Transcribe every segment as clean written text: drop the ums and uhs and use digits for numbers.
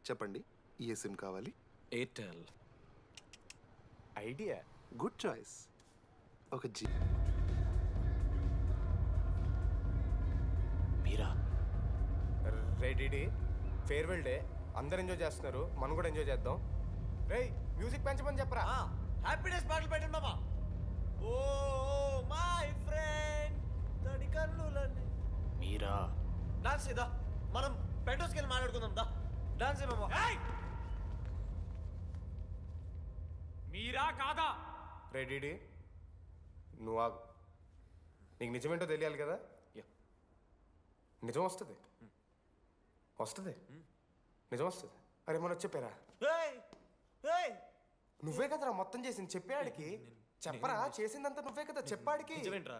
చెప్పండి, ఏ సిమ్ కావాలి? Airtel. Idea, good choice. ఒక జీ. మీరా? రేడి ఫేర్వెల్ డే, అందరు ఎంజాయ్ చేస్తున్నారు, మనం కూడా ఎంజాయ్ చేద్దాం. రేయ్ మ్యూజిక్ పెంచమని చెప్పరా. హ్యాపీనెస్ పాటలు పెట్టండి మామా. ఓ మై ఫ్రెండ్ తడి కన్నులన్నీ. మీరా? డాన్స్ ఇదా, మనం పెంటోస్కి వెళ్ళి మాట్లాడుకుందాం దా. డాన్స్ ఏ మామా. మీరా కాదా? రేడి నువ్వు ఆగు, నీకు నిజమేంటో తెలియాలి కదా. నిజం వస్తుంది, వస్తుంది, నిజం వస్తుంది. అరే మొన్న చెప్పారా, నువ్వే కదరా మొత్తం చేసింది, చెప్పాడికి చెప్పరా. చేసిందంతా నువ్వే కదా, చెప్పాడికి. నిజమేంట్రా,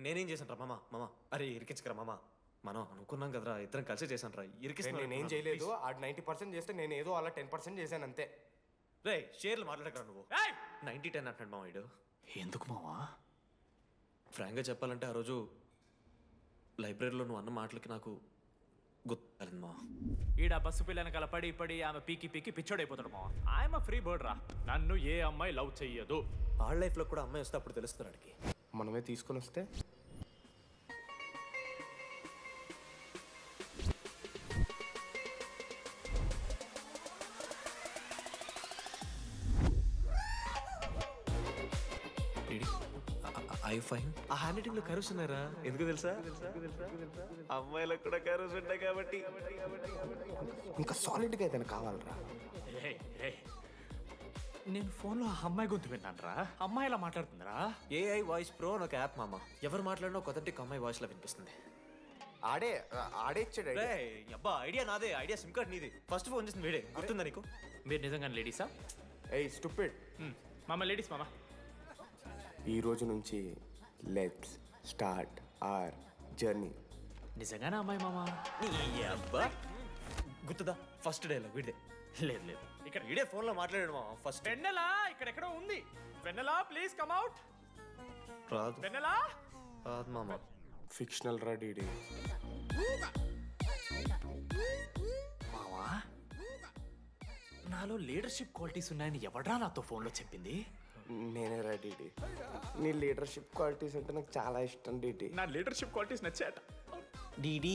నేనేం చేశాను రా మామా. మామా అరే ఇరికించకరా మామా, మనం అనుకున్నాం కదరా, ఇద్దరం కలిసి చేశాను రా. నేనేం చేయలేదు, ఆడు 90% చేస్తే నేను ఏదో అలా 10% చేశాను అంతే. రే షేర్లు మాట్లాడకరా నువ్వు. 90-10 అంటాడు మామ వీడు. ఎందుకు మావా? ఫ్రాంక్గా చెప్పాలంటే ఆ రోజు లైబ్రరీలో నువ్వు అన్న మాటలకి నాకు గుర్తులేదు మా. ఈడ బస్సు పిల్లని కలపడి పడి ఆమె పీకి పీకి పిచ్చోడైపోతాడు మావా. ఆయమ ఫ్రీ బర్డ్ రా, నన్ను ఏ అమ్మాయి లవ్ చెయ్యదు. ఆళ్ళ లైఫ్లో కూడా అమ్మాయి వస్తే అప్పుడు తెలుస్తుంది వాడికి. మనమే తీసుకొని వస్తే ఐ ఫైన్. ఆ హ్యాండ్ రైటింగ్ లో కరోస్ ఉన్నారా? ఎందుకు తెలుసా? అమ్మాయిలకు కూడా కరోస్ ఉంటాయి కాబట్టి. ఇంకా సాలిడ్గా అయితే కావాలరా. నేను ఫోన్లో ఆ అమ్మాయి గొంతు విన్నాను రా. అమ్మాయి ఇలా మాట్లాడుతుందిరా. ఏఐ వాయిస్ ప్రో అని ఒక యాప్ మామ. ఎవరు మాట్లాడినా ఒక అథెంటిక్ అమ్మాయి వాయిస్ లో వినిపిస్తుంది. ఆడే ఇచ్చాడు. అబ్బా ఐడియా నాదే, ఐడియా సిమ్ కార్డ్ నీది. ఫస్ట్ ఫోన్ చేసింది వీడే, గుర్తుందా నీకు? మీరు నిజంగానే లేడీసా? ఏయ్ స్టూపిడ్. మామ లేడీస్ మామ. ఈ రోజు నుంచి లెట్స్ స్టార్ట్ అవర్ జర్నీ. నిజంగానే అమ్మాయి మామ? అబ్బా గుర్తుదా ఫస్ట్ డేలో వీడే. లేదు లేదు, ఇక్కడ వీడే ఫోన్ లో మాట్లాడాడు మా ఫస్ట్. వెన్నెలా ఇక్కడెక్కడో ఉంది. వెన్నెలా ప్లీజ్ కమ్ అవుట్. రాదు వెన్నెలా రాదు మామ. ఫిక్షనల్ రా డీడీ. మావా నాలో లీడర్షిప్ క్వాలిటీస్ ఉన్నాయని ఎవడ్రా నాతో ఫోన్లో చెప్పింది? నేనే రా డీడీ. నీ లీడర్షిప్ క్వాలిటీస్ అంటే నాకు చాలా ఇష్టం డీడీ. నా లీడర్షిప్ క్వాలిటీస్ నచ్చాట. డీడీ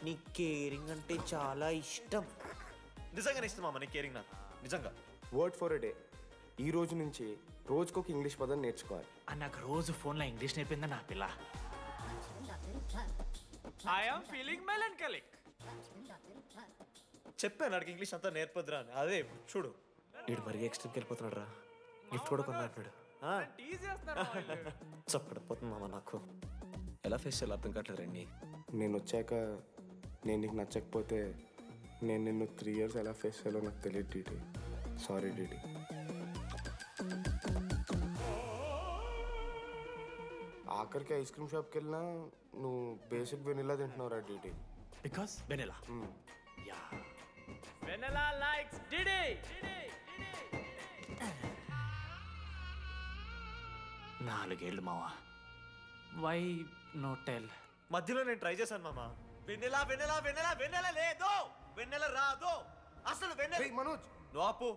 నీ కేరింగ్ అంటే చాలా ఇష్టం. నిజంగానే ఇష్టం మామ నీ కేరింగ్ నాకు, నిజంగా. Word for a day. ఈ రోజు నుంచి రోజుకొక ఇంగ్లీష్ పదం నేర్చుకోవాలి. నాకు రోజు ఫోన్లో ఇంగ్లీష్ నేర్పిందా నా పిల్ల. I'm feeling melancholic. చెప్పాను నాకు ఇంగ్లీష్ అంతా నేర్పొద్దురా అని. అదే చూడు వీడు మరీ ఎక్స్ట్రీమ్కి వెళ్ళిపోతున్నాడు రా. గిఫ్ట్ కూడా కొన్నాడు. చప్పడిపోతుంది మామ నాకు. ఎలా ఫేస్ చేయాలి అర్థం కావట్లేదు రండి. నేను వచ్చాక నేను నీకు నచ్చకపోతే నేను నిన్ను 3 years ఎలా ఫేస్ చేయాలో నాకు తెలియదు డీడీ. Sorry DD. ఆఖరికి ఐస్ క్రీమ్ షాప్కి వెళ్ళినా నువ్వు బేసిక్ వెనిలా తింటున్నావు రా DD. Because vanilla. Yeah vanilla likes DD. 4 ఏళ్ళు మావా. Why no tell? మధ్యలో నేను ట్రై చేశాను మామ. వెన్నెలా వెన్నెలా వెన్నెలా వెన్నెల లేదు, వెన్నెల రాదు అసలు. వెన్నెల మనోజ్ నువ్వు ఆపు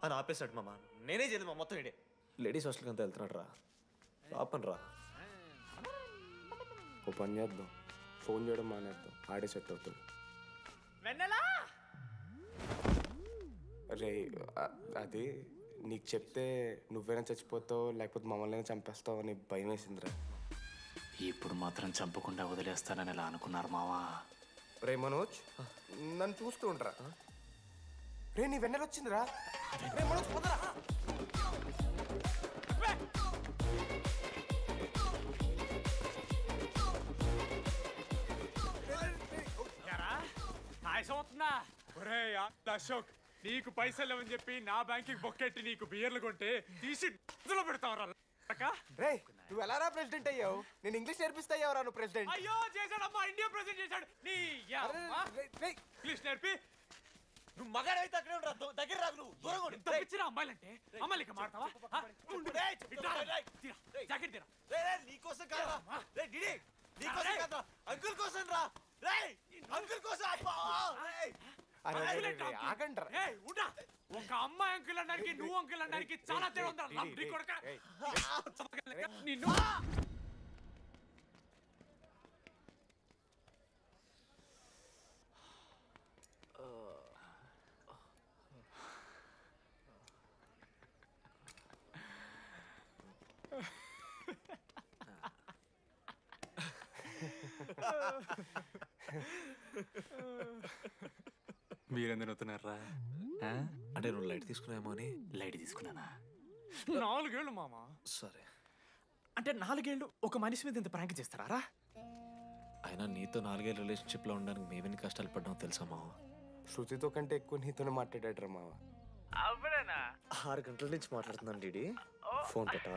అని ఆపేశాడు మామ. నేనే చేయలేదు మా మొత్తం ఇడే. లేడీస్ హాస్టల్కి అంతా వెళ్తున్నాడు రా. ఆపను రా. ఓ పని చేద్దాం, ఫోన్ చేయడం మానేద్దాం, ఆడే సెట్ అవుతాడు. వెన్నెలా రే అది నీకు చెప్తే నువ్వైనా చచ్చిపోతావు లేకపోతే మమ్మల్ని చంపేస్తావు అని భయం వేసిందిరా. ఇప్పుడు మాత్రం చంపకుండా వదిలేస్తానని ఎలా అనుకున్నారు మావా? రే మనోజ్ నన్ను చూస్తూ ఉంటారా? రే నీ వెన్నెల వచ్చిందిరా. రే మనోజ్ పోదరా. అశోక్ నీకు పైసలు లేవని చెప్పి నా బ్యాంకింగ్ బొక్కెట్టి నీకు బియర్లు కొంటే తీసి పెడతావరా? రే నువ్వు ఎలా రా ప్రెసిడెంట్ అయ్యావు? నేను ఇంగ్లీష్ నేర్పిస్తా అయ్యావురా నువ్వు ప్రెసిడెంట్. అయ్యో చేశాడమ్మా, ఇండియా ప్రెసిడెంట్ చేశాడు. ఇంగ్లీష్ నేర్పి నువ్వు మగాడైతే అక్కడే ఉండరా, దగ్గర రాదు. నువ్వు దూరంగా ఉండు. తప్పించిన అమ్మాయిలంటే అమ్మాయిలకి మాడతావా? జాకెట్ తీరా. నీకోసం కాదురా. రే డిడి నీకోసం కాదురా, అంకుల్ కోసం రా. రే అంకుల్ కోసం. అరే, అరే, అరే, అరే, ఆగండ్రా. ఏయ్, ఉండ్రా. ఒక అమ్మాయి అంకుల్ అనడానికి నువ్వు అంకుల్ అనడానికి చాలా తేడా ఉందా నీ కొడుక ఏయ్, నిన్ను మీరెందుకు నవ్వుతున్నారా? అంటే నువ్వు లైట్ తీసుకున్నామో అని. లైట్ తీసుకున్నానా? 4 ఏళ్ళు మామ. సరే, అంటే 4 ఏళ్ళు ఒక మనిషి మీద ఇంత ప్రాంక్ చేస్తారా? అయినా నీతో 4 ఏళ్ళ రిలేషన్షిప్లో ఉండడానికి మేమెన్ని కష్టాలు పడ్డామో తెలుసా మావ? శృతితో కంటే ఎక్కువ నీతోనే మాట్లాడాడు మావ. అవునా? 6 గంటల నుంచి మాట్లాడుతున్నాను డీడీ. ఫోన్ పెట్టా?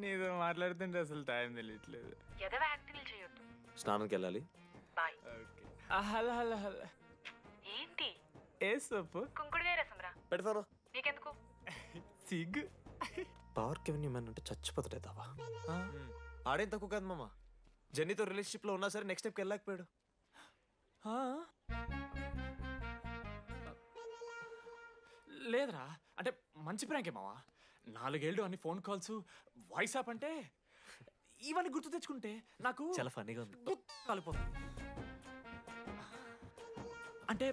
నీతో మాట్లాడుతుంటే అసలు టైం తెలియట్లేదు. స్నానంకి వెళ్ళాలి. Hello hello hello. ఏంటి ఏ సొప్పు కుంకుడుగాయ రసం రా పెడతాను. నీకెందుకు సిగ్గు. పవర్ కెవెన్ మ్యాన్ అంటే చచ్చిపోతాడే దావా. ఆడేం తక్కువ కాదు మామ. జెన్నీతో రిలేషన్షిప్లో ఉన్నా సరే నెక్స్ట్ స్టెప్కి వెళ్ళలేకపోయాడు. లేదురా, అంటే మంచి ప్రాంకే మావా. 4 ఏళ్ళు అన్ని ఫోన్ కాల్స్, వాయిస్ యాప్ అంటే ఇవన్నీ గుర్తు తెచ్చుకుంటే నాకు చాలా ఫన్నీగా ఉంది. కాలిపోతుంది. అంటే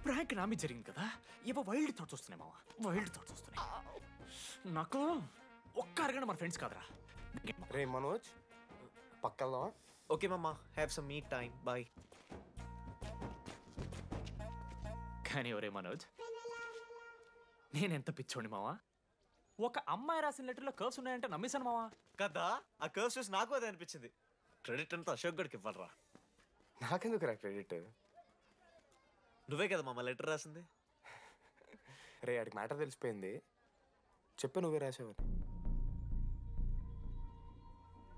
ప్రాంక్ నా మీద జరిగింది కదా, ఏవో వైల్డ్ థాట్స్ వస్తున్నాయి మావా, వైల్డ్ థాట్స్ వస్తున్నాయి. నాకు ఒక్క అరగంట మన ఫ్రెండ్స్ కాదురా. రే మనోజ్, పక్కలో ఓకే మామ, have some me time, bye. కానీ ఒరే మనోజ్, నేనెంత పిచ్చోండి మావా. ఒక అమ్మాయి రాసిన లెటర్లో కర్వ్స్ ఉన్నాయంటే నమ్మేశాను మావా. కదా, ఆ కర్వ్స్ చూసి నాకు అదే అనిపించింది. క్రెడిట్ అంతా అశోక్ గడికి ఇవ్వాలరా. నాకెందుకు రా క్రెడిట్? నువ్వే కదా మామ లెటర్ రాసింది. రే ఆడికి మ్యాటర్ తెలిసిపోయింది, చెప్పు నువ్వే రాసావని.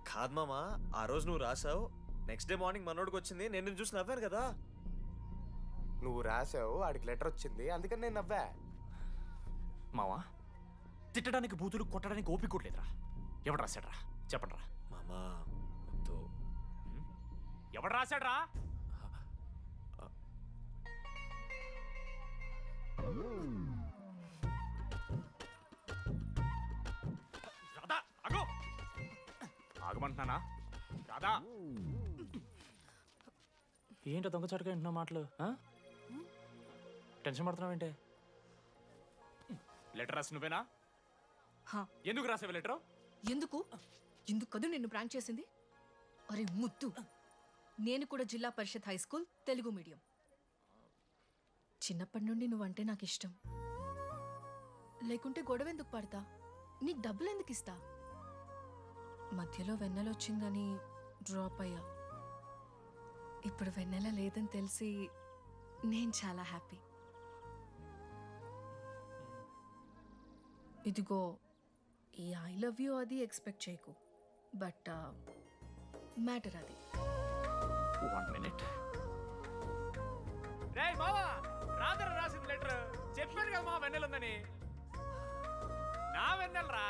కాదు మామ, ఆ రోజు నువ్వు రాసావు, నెక్స్ట్ డే మార్నింగ్ మనోడికి వచ్చింది, నేను నిన్ను చూసి నవ్వాను కదా. నువ్వు రాసావు, ఆడికి లెటర్ వచ్చింది, అందుకని నేను నవ్వా. మావా, తిట్టడానికి బూతులు కొట్టడానికి ఓపిక కూడా లేదురా. ఎవడు రాశాడ్రా చెప్పండి రా. మామా వద్దు. ఎవడు రాశాడ్రా? రాధా ఆగు. ఆగమంటున్నానా? రాధా, ఏంటో దొంగచాటుగా వింటున్నా మాటలు? టెన్షన్ పడుతున్నావేంటే? లెటర్ రాసి నువ్వేనా? ఎందుకు రాసావు లెటర్? ఎందుకు ఎందుకు కదూ నిన్ను ప్రాంక్ చేసింది? అరే ముద్దు, నేను కూడా జిల్లా పరిషత్ హై స్కూల్ తెలుగు మీడియం. చిన్నప్పటి నుండి నువ్వంటే నాకు ఇష్టం. లేకుంటే గొడవ ఎందుకు పడతా? నీకు డబ్బులు ఎందుకు ఇస్తా? మధ్యలో వెన్నెల వచ్చిందని డ్రాప్ అయ్యా. ఇప్పుడు వెన్నెల లేదని తెలిసి నేను చాలా హ్యాపీ. ఇదిగో ఈ ఐ లవ్ యూ అది ఎక్స్పెక్ట్ చేయకు, బట్ మ్యాటర్ అది. 1 minute. రేయ్ మావా, రాధర రాసిన లెటర్ చెప్పాను కదా మా వెన్నెలుందని. నా వెన్నెలరా.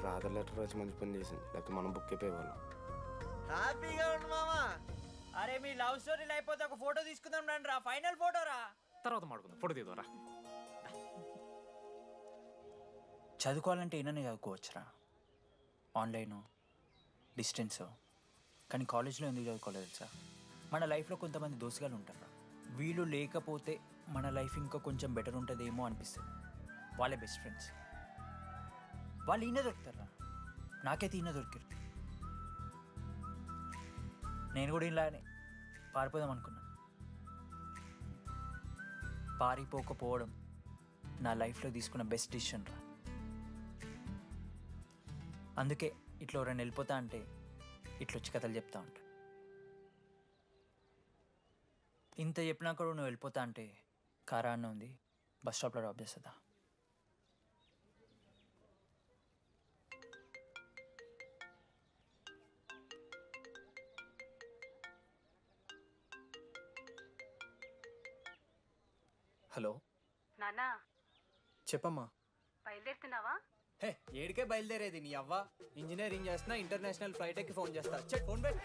రాధ లెటర్ రాసి మంచి పని చేసింది, లేకపోతే మనం బుక్ అయిపోయేవాళ్ళం. హ్యాపీగా ఉండు మామా. అరే మీ లవ్ స్టోరీ అయిపోతే ఒక ఫోటో తీసుకుందాం రండి రా, ఫైనల్ ఫోటో రా. తర్వాత మాడుకుందాం, ఫోటో తీద్దాంరా. చదువుకోవాలంటే ఏమైనా చదువుకోవచ్చురా, ఆన్లైను డిస్టెన్సో. కానీ కాలేజ్లో ఎందుకు చదువుకోలేదు తెలుసా? మన లైఫ్లో కొంతమంది దోస్తుగాలు ఉంటారు, వీళ్ళు లేకపోతే మన లైఫ్ ఇంకా కొంచెం బెటర్ ఉంటుందేమో అనిపిస్తుంది. వాళ్ళే బెస్ట్ ఫ్రెండ్స్. వాళ్ళు ఈయన దొరుకుతారా, నాకైతే ఈయన దొరికారు. నేను కూడా ఇలానే పారిపోదాం అనుకున్నాను. పారిపోకపోవడం నా లైఫ్లో తీసుకున్న బెస్ట్ డిసిషన్ రా. అందుకే ఇట్లా ఎవరైనా వెళ్ళిపోతా అంటే ఇట్లా వచ్చి కథలు చెప్తా ఉంటా. ఇంత చెప్పినా కూడా నువ్వు వెళ్ళిపోతా అంటే కారా అన్న ఉంది, బస్ స్టాప్లో డ్రాప్ చేస్తుందా? హలో నానా, చెప్పమ్మా. బయలుదేరుతున్నావా? హే ఏడికే బయలుదేరేది నీ అవ్వ. ఇంజనీరింగ్ చేస్తున్నా, ఇంటర్నేషనల్ ఫ్లైట్ ఎక్కి ఫోన్ చేస్తా. చెక్ ఫోన్ పెట్.